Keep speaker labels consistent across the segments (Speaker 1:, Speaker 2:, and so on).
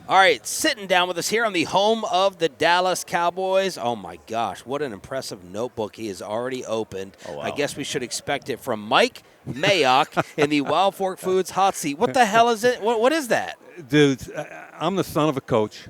Speaker 1: All right, sitting down with us here on the home of the Dallas Cowboys. Oh, my gosh, what an impressive notebook he has already opened.
Speaker 2: Oh, wow.
Speaker 1: I guess we should expect it from Mike Mayock in the Wild Fork Foods hot seat. What the hell is it? What is that?
Speaker 3: Dude, I'm the son of a coach,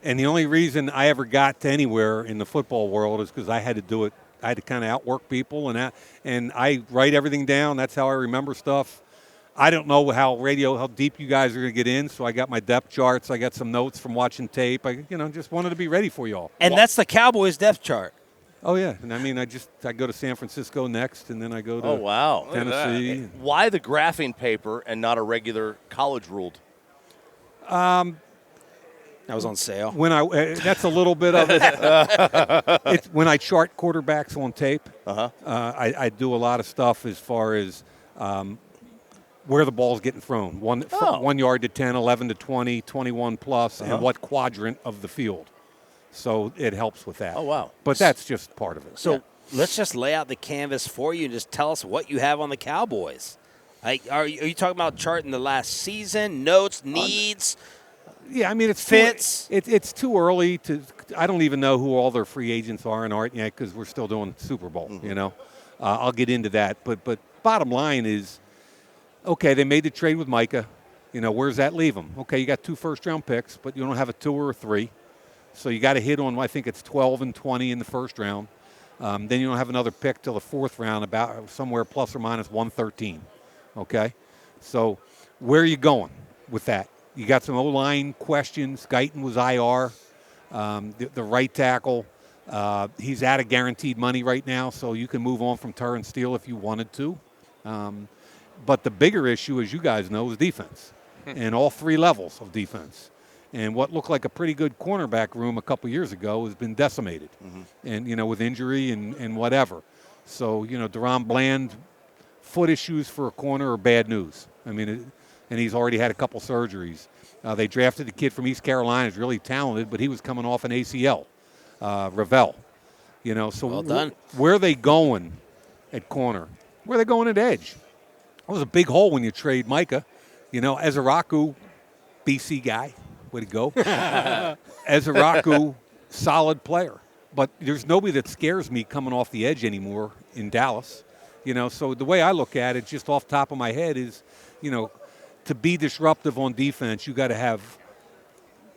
Speaker 3: and the only reason I ever got to anywhere in the football world is because I had to do it. I had to kind of outwork people, and I write everything down. That's how I remember stuff. I don't know how deep you guys are going to get in, so I got my depth charts. I got some notes from watching tape. I just wanted to be ready for you all.
Speaker 1: And that's the Cowboys depth chart.
Speaker 3: Oh, yeah. And I mean, I go to San Francisco next, and then I go to Tennessee.
Speaker 2: Why the graphing paper and not a regular college ruled?
Speaker 1: That was on sale.
Speaker 3: That's a little bit of it. It's when I chart quarterbacks on tape. I do a lot of stuff as far as where the ball's getting thrown. 1 yard to 10, 11 to 20, 21 plus, and what quadrant of the field. So it helps with that.
Speaker 2: Oh, wow.
Speaker 3: But that's just part of it.
Speaker 1: So let's just lay out the canvas for you and just tell us what you have on the Cowboys. Are you talking about charting the last season, notes, needs?
Speaker 3: Yeah, I mean, it's
Speaker 1: fits.
Speaker 3: It's too early to. I don't even know who all their free agents are and aren't yet because we're still doing Super Bowl. I'll get into that. But bottom line is, okay, they made the trade with Micah. Where's that leave them? Okay, you got 2 first-round picks, but you don't have a 2 or a 3. So you got to hit on, I think it's 12 and 20 in the first round. Then you don't have another pick till the 4th round, about somewhere plus or minus 113. Okay, so where are you going with that? You got some O-line questions. Guyton was IR. The right tackle, he's out of guaranteed money right now, so you can move on from Terrence Steele if you wanted to. But the bigger issue, as you guys know, is defense, and all 3 levels of defense. And what looked like a pretty good cornerback room a couple years ago has been decimated, and with injury and whatever. So Deron Bland, foot issues for a corner are bad news. I mean, and he's already had a couple surgeries. They drafted a kid from East Carolina who's really talented, but he was coming off an ACL, Ravel. So
Speaker 1: well done.
Speaker 3: Where are they going at corner? Where are they going at edge? It was a big hole when you trade Micah. Ezeraku, BC guy, way to go. Ezeraku, solid player. But there's nobody that scares me coming off the edge anymore in Dallas. So the way I look at it, just off the top of my head, is, to be disruptive on defense, you got to have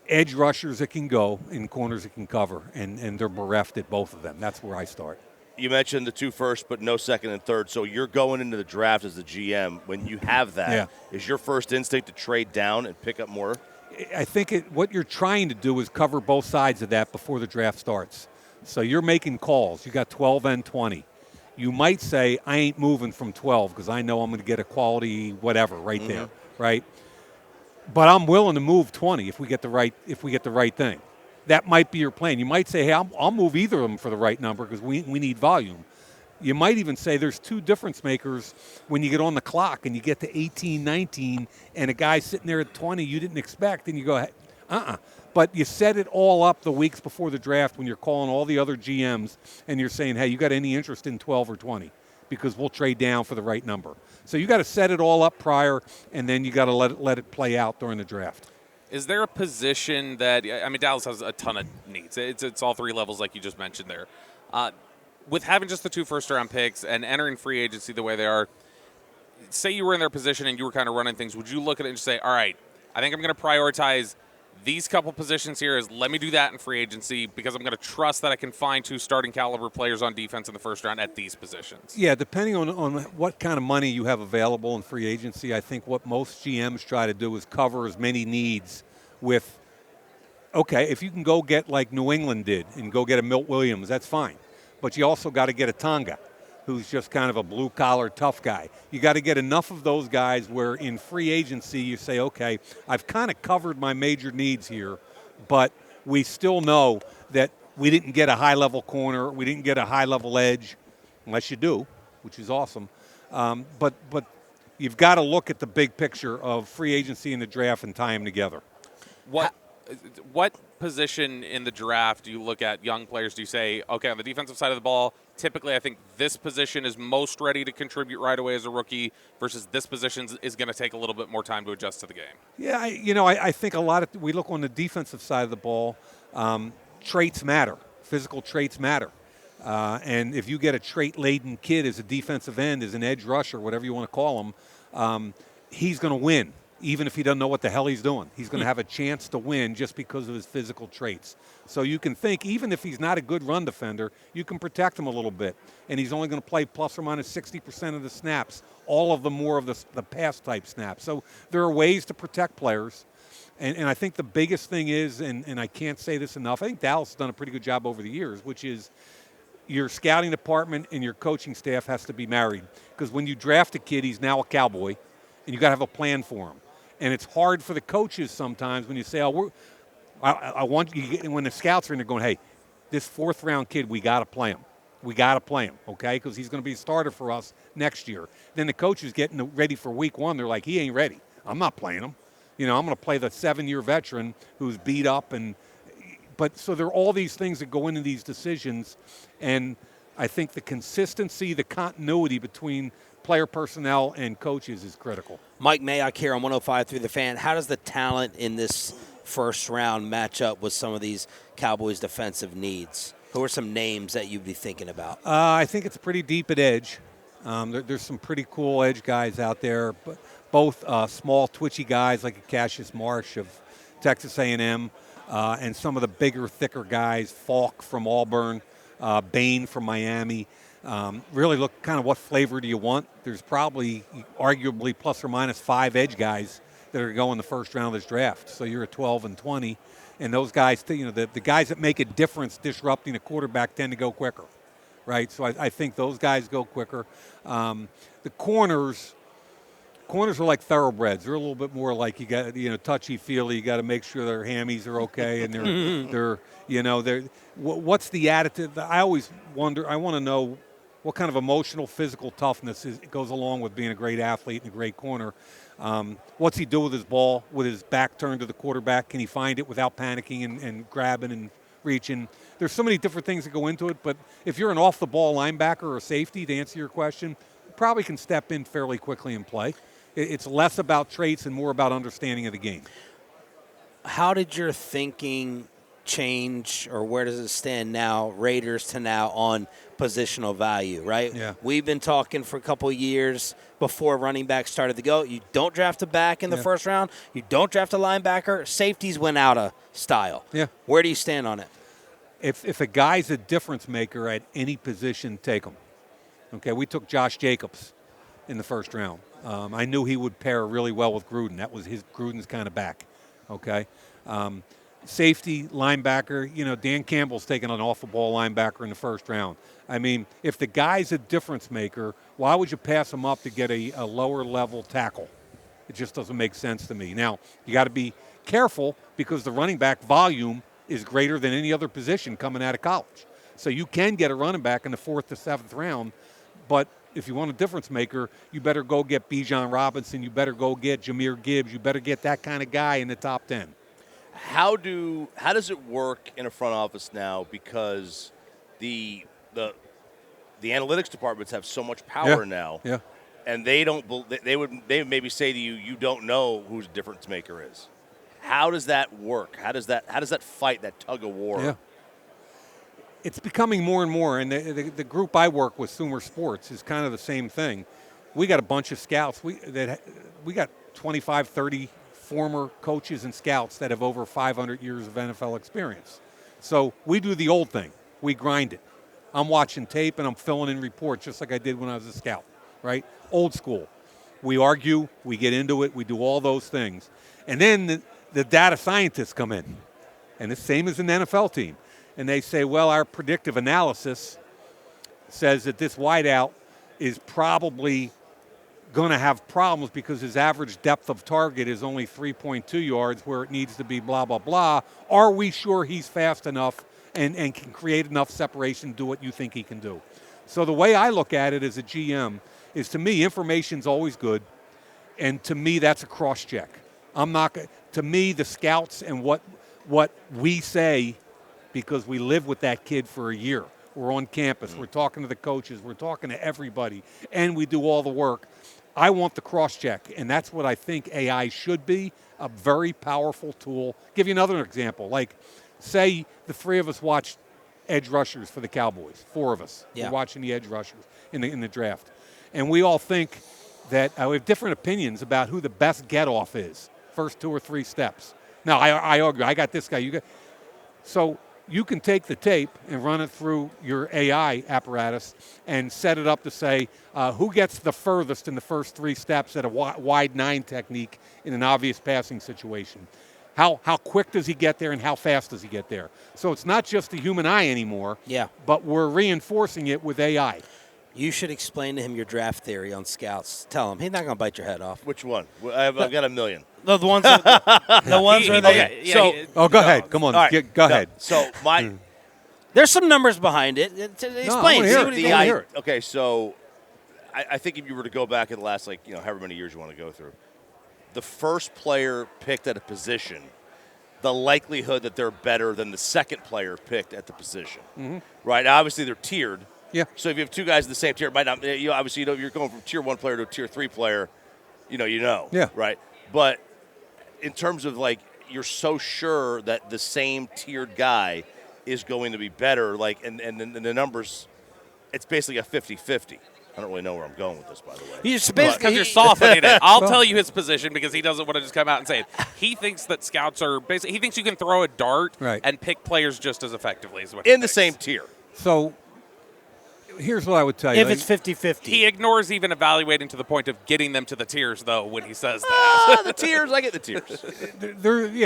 Speaker 3: edge rushers that can go and corners that can cover, and they're bereft at both of them. That's where I start.
Speaker 2: You mentioned the 2 first, but no second and third. So you're going into the draft as the GM. When you have that, is your first instinct to trade down and pick up more?
Speaker 3: I think what you're trying to do is cover both sides of that before the draft starts. So you're making calls. You got 12 and 20. You might say, I ain't moving from 12 because I know I'm going to get a quality whatever right there, right? But I'm willing to move 20 if we get the right thing. That might be your plan. You might say, hey, I'll move either of them for the right number because we need volume. You might even say there's 2 difference makers when you get on the clock and you get to 18, 19, and a guy sitting there at 20 you didn't expect, and you go, But you set it all up the weeks before the draft when you're calling all the other GMs and you're saying, hey, you got any interest in 12 or 20? Because we'll trade down for the right number. So you got to set it all up prior, and then you got to let it play out during the draft.
Speaker 4: Is there a position that, Dallas has a ton of needs. It's all 3 levels like you just mentioned there. With having just the 2 first-round picks and entering free agency the way they are, say you were in their position and you were kind of running things, would you look at it and say, all right, I think I'm going to prioritize these couple positions here, is let me do that in free agency because I'm going to trust that I can find 2 starting caliber players on defense in the first round at these positions?
Speaker 3: Yeah, depending on what kind of money you have available in free agency, I think what most GMs try to do is cover as many needs with, okay, if you can go get like New England did and go get a Milt Williams, that's fine. But you also got to get a Tonga, who's just kind of a blue-collar tough guy. You got to get enough of those guys where in free agency you say, okay, I've kind of covered my major needs here, but we still know that we didn't get a high-level corner, we didn't get a high-level edge, unless you do, which is awesome. But you've got to look at the big picture of free agency and the draft and tie them together.
Speaker 4: What position in the draft do you look at young players? Do you say, okay, on the defensive side of the ball, typically I think this position is most ready to contribute right away as a rookie versus this position is going to take a little bit more time to adjust to the game.
Speaker 3: Yeah, I think we look on the defensive side of the ball, traits matter. Physical traits matter. And if you get a trait-laden kid as a defensive end, as an edge rusher, whatever you want to call him, he's going to win, even if he doesn't know what the hell he's doing. He's going to have a chance to win just because of his physical traits. So you can think, even if he's not a good run defender, you can protect him a little bit. And he's only going to play plus or minus 60% of the snaps, all of them more of the pass-type snaps. So there are ways to protect players. And I think the biggest thing is, and I can't say this enough, I think Dallas has done a pretty good job over the years, which is your scouting department and your coaching staff has to be married. Because when you draft a kid, he's now a Cowboy, and you got to have a plan for him. And it's hard for the coaches sometimes when you say, I want you, when the scouts are in there going, hey, this fourth-round kid, we got to play him. We got to play him, okay, because he's going to be a starter for us next year. Then the coach is getting ready for week one. They're like, he ain't ready. I'm not playing him. I'm going to play the 7-year veteran who's beat up. But so there are all these things that go into these decisions, and I think the consistency, the continuity between player personnel and coaches is critical.
Speaker 1: Mike Mayock here on 105 through the Fan. How does the talent in this first round match up with some of these Cowboys defensive needs? Who are some names that you'd be thinking about?
Speaker 3: I think it's pretty deep at edge. There's some pretty cool edge guys out there, but both small, twitchy guys like Cassius Marsh of Texas A&M, and some of the bigger, thicker guys, Falk from Auburn, Bain from Miami. Really look kind of what flavor do you want. There's probably arguably plus or minus 5 edge guys that are going the first round of this draft. So you're at 12 and 20. And those guys, the guys that make a difference disrupting a quarterback tend to go quicker, right? So I think those guys go quicker. The corners are like thoroughbreds. They're a little bit more like you got, touchy-feely. You got to make sure their hammies are okay, and they're what's the attitude? I always wonder. I want to know what kind of emotional, physical toughness goes along with being a great athlete and a great corner. What's he do with his ball, with his back turned to the quarterback? Can he find it without panicking and grabbing and reaching? There's so many different things that go into it, but if you're an off-the-ball linebacker or safety, to answer your question, you probably can step in fairly quickly and play. It's less about traits and more about understanding of the game.
Speaker 1: How did your thinking change, or where does it stand now, Raiders to now, on positional value, right?
Speaker 3: Yeah.
Speaker 1: We've been talking for a couple of years before running backs started to go. You don't draft a back in the first round. You don't draft a linebacker. Safeties went out of style.
Speaker 3: Yeah.
Speaker 1: Where do you stand on it?
Speaker 3: If a guy's a difference maker at any position, take him. Okay, we took Josh Jacobs in the first round. I knew he would pair really well with Gruden. That was Gruden's kind of back. Okay. Safety, linebacker, Dan Campbell's taking an off-the-ball linebacker in the first round. I mean, if the guy's a difference maker, why would you pass him up to get a lower-level tackle? It just doesn't make sense to me. Now, you got to be careful because the running back volume is greater than any other position coming out of college. So you can get a running back in the 4th to 7th round, but if you want a difference maker, you better go get Bijan Robinson. You better go get Jahmyr Gibbs. You better get that kind of guy in the top 10.
Speaker 2: How does it work in a front office now? Because the analytics departments have so much power now.
Speaker 3: Yeah.
Speaker 2: And they would maybe say to you, you don't know who the difference maker is. How does that work? How does that fight, that tug of war?
Speaker 3: Yeah. It's becoming more and more, and the group I work with, Sumer Sports, is kind of the same thing. We got a bunch of scouts. We got 25, 30 former coaches and scouts that have over 500 years of NFL experience. So we do the old thing. We grind it. I'm watching tape and I'm filling in reports just like I did when I was a scout, right? Old school. We argue, we get into it, we do all those things. And then the data scientists come in, and the same as an NFL team. And they say, well, our predictive analysis says that this wideout is probably going to have problems because his average depth of target is only 3.2 yards where it needs to be blah, blah, blah. Are we sure he's fast enough and can create enough separation to do what you think he can do? So the way I look at it as a GM is, to me, information's always good, and to me, that's a cross-check. To me, the scouts and what we say, because we live with that kid for a year. We're on campus. We're talking to the coaches. We're talking to everybody. And we do all the work. I want the cross-check, and that's what I think AI should be, a very powerful tool. Give you another example. Like, say the three of us watched edge rushers for the Cowboys, 4 of us.
Speaker 1: Yeah.
Speaker 3: We're watching the edge rushers in the draft. And we all think that we have different opinions about who the best get-off is, first 2 or 3 steps. Now, I argue. I got this guy. You got. So you can take the tape and run it through your AI apparatus and set it up to say who gets the furthest in the first 3 steps at a wide 9 technique in an obvious passing situation. How quick does he get there and how fast does he get there? So it's not just the human eye anymore, but we're reinforcing it with AI.
Speaker 1: You should explain to him your draft theory on scouts. Tell him. He's not going to bite your head off.
Speaker 2: Which one? I've got a million.
Speaker 1: The ones are the ones are
Speaker 2: Okay, so
Speaker 3: go ahead. Come on.
Speaker 2: All right,
Speaker 3: Go ahead.
Speaker 2: So my
Speaker 1: there's some numbers behind it. Explain.
Speaker 3: I wanna hear it.
Speaker 2: Okay, so I think if you were to go back in the last, however many years you want to go through, the first player picked at a position, the likelihood that they're better than the second player picked at the position, right? Now, obviously, they're tiered.
Speaker 3: Yeah.
Speaker 2: So if you have 2 guys in the same tier, it might not. Obviously, you're going from tier 1 player to a tier 3 player.
Speaker 3: Yeah.
Speaker 2: Right. But in terms of you're so sure that the same tiered guy is going to be better, and the numbers, it's basically a 50-50. I don't really know where I'm going with this, by the way.
Speaker 4: Because you're softening it. I'll tell you his position because he doesn't want to just come out and say it. He thinks that scouts are basically. He thinks you can throw a dart and pick players just as effectively as what he
Speaker 2: in the
Speaker 4: thinks.
Speaker 2: same tier.
Speaker 3: So here's what I would tell you.
Speaker 1: If it's 50-50.
Speaker 4: He ignores even evaluating to the point of getting them to the tiers, though, when he says that.
Speaker 2: The tiers, I get the tiers.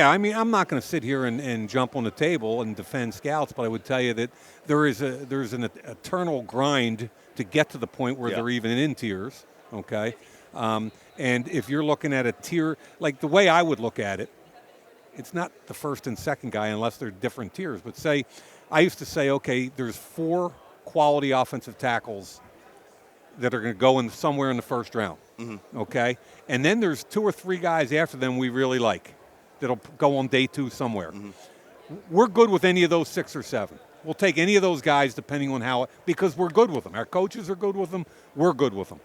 Speaker 3: I mean, I'm not going to sit here and jump on the table and defend scouts, but I would tell you that there's an eternal grind to get to the point where they're even in tiers, okay? And if you're looking at a tier, like the way I would look at it, it's not the first and second guy unless they're different tiers. But I used to say, okay, there's 4 quality offensive tackles that are going to go in somewhere in the first round, okay? And then there's 2 or 3 guys after them we really like that'll go on day 2 somewhere. We're good with any of those 6 or 7. We'll take any of those guys depending on because we're good with them. Our coaches are good with them. We're good with them.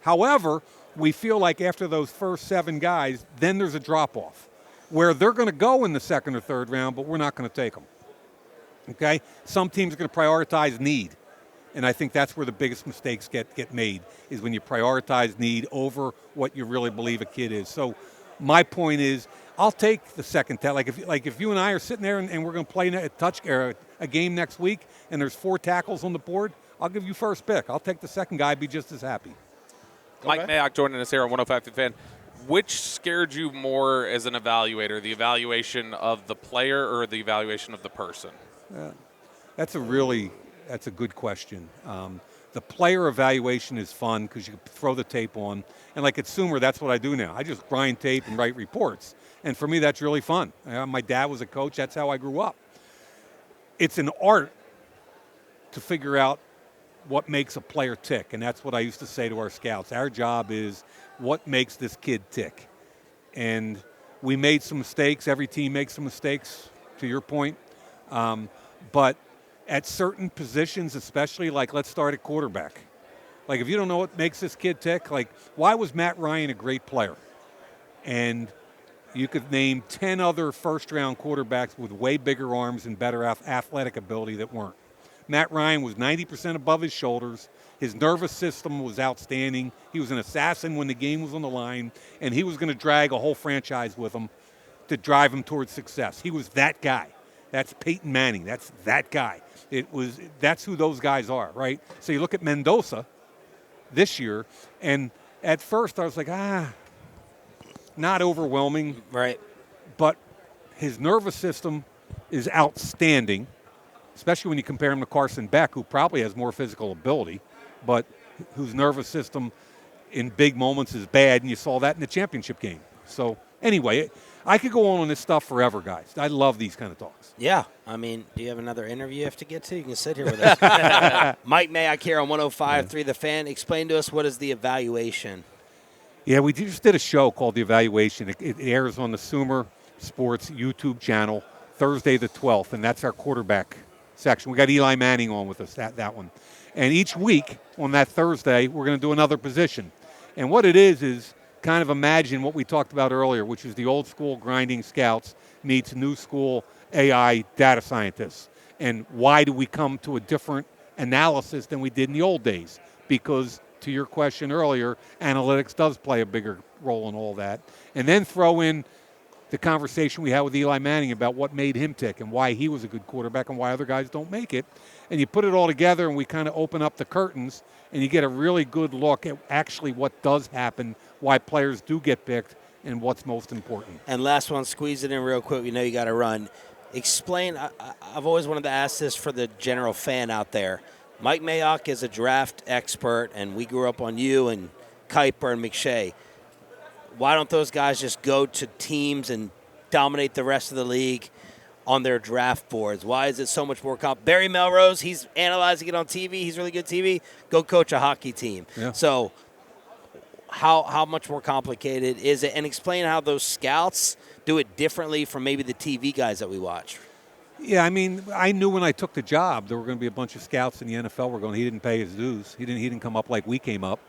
Speaker 3: However, we feel like after those first 7 guys, then there's a drop-off where they're going to go in the second or third round, but we're not going to take them. Okay? Some teams are going to prioritize need. And I think that's where the biggest mistakes get made, is when you prioritize need over what you really believe a kid is. So my point is, I'll take the second tackle. If you and I are sitting there and we're going to play a game next week and there's 4 tackles on the board, I'll give you first pick. I'll take the second guy, be just as happy.
Speaker 4: Mike Mayock joining us here on 105 to Fan. Which scared you more as an evaluator, the evaluation of the player or the evaluation of the person?
Speaker 3: That's a good question. The player evaluation is fun because you can throw the tape on. And like at Sumer, that's what I do now. I just grind tape and write reports. And for me, that's really fun. My dad was a coach. That's how I grew up. It's an art to figure out what makes a player tick. And that's what I used to say to our scouts. Our job is what makes this kid tick. And we made some mistakes. Every team makes some mistakes, to your point. But at certain positions, especially, let's start at quarterback. If you don't know what makes this kid tick, why was Matt Ryan a great player? And you could name 10 other first-round quarterbacks with way bigger arms and better athletic ability that weren't. Matt Ryan was 90% above his shoulders. His nervous system was outstanding. He was an assassin when the game was on the line, and he was going to drag a whole franchise with him to drive him towards success. He was that guy. That's Peyton Manning. That's that guy. That's who those guys are, right? So you look at Mendoza this year, and at first I was like, not overwhelming.
Speaker 1: Right.
Speaker 3: But his nervous system is outstanding, especially when you compare him to Carson Beck, who probably has more physical ability, but whose nervous system in big moments is bad, and you saw that in the championship game. So anyway, I could go on this stuff forever, guys. I love these kind of talks.
Speaker 1: Yeah. I mean, do you have another interview you have to get to? You can sit here with us. Mike Mayock here on 105.3 The Fan. Explain to us, what is the evaluation?
Speaker 3: Yeah, we just did a show called The Evaluation. It airs on the Sumer Sports YouTube channel Thursday the 12th, and that's our quarterback section. We got Eli Manning on with us, that one. And each week on that Thursday, we're going to do another position. And what it is kind of imagine what we talked about earlier, which is the old school grinding scouts meets new school AI data scientists. And why do we come to a different analysis than we did in the old days? Because to your question earlier, analytics does play a bigger role in all that. And then throw in the conversation we had with Eli Manning about what made him tick and why he was a good quarterback and why other guys don't make it. And you put it all together and we kind of open up the curtains and you get a really good look at actually what does happen, why players do get picked, and what's most important.
Speaker 1: And last one, squeeze it in real quick. You know you got to run. Explain, I've always wanted to ask this for the general fan out there. Mike Mayock is a draft expert, and we grew up on you and Kuiper and McShay. Why don't those guys just go to teams and dominate the rest of the league on their draft boards? Why is it so much more Barry Melrose, he's analyzing it on TV. He's really good TV. Go coach a hockey team.
Speaker 3: Yeah.
Speaker 1: So how much more complicated is it? And explain how those scouts do it differently from maybe the TV guys that we watch.
Speaker 3: Yeah, I mean, I knew when I took the job there were going to be a bunch of scouts in the NFL were going. He didn't pay his dues. He didn't come up like we came up.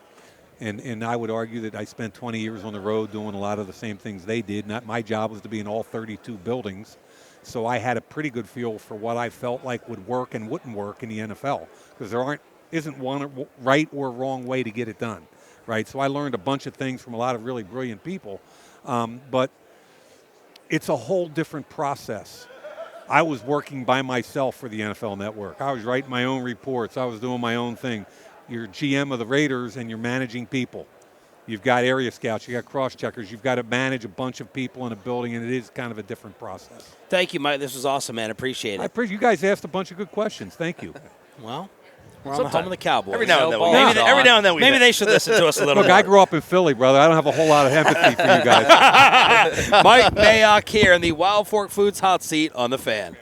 Speaker 3: And I would argue that I spent 20 years on the road doing a lot of the same things they did. My job was to be in all 32 buildings. So I had a pretty good feel for what I felt like would work and wouldn't work in the NFL. Because there isn't one right or wrong way to get it done, right? So I learned a bunch of things from a lot of really brilliant people. But it's a whole different process. I was working by myself for the NFL Network. I was writing my own reports. I was doing my own thing. You're GM of the Raiders and you're managing people. You've got area scouts, you got cross-checkers, you've got to manage a bunch of people in a building, and it is kind of a different process.
Speaker 1: Thank you, Mike. This was awesome, man. Appreciate it.
Speaker 3: You guys asked a bunch of good questions. Thank you.
Speaker 1: Well, we're on the home of the Cowboys.
Speaker 2: Every now and then we
Speaker 1: Maybe they should listen to us a little
Speaker 3: Look,
Speaker 1: more.
Speaker 3: I grew up in Philly, brother. I don't have a whole lot of empathy for you guys.
Speaker 1: Mike Mayock here in the Wild Fork Foods hot seat on The Fan.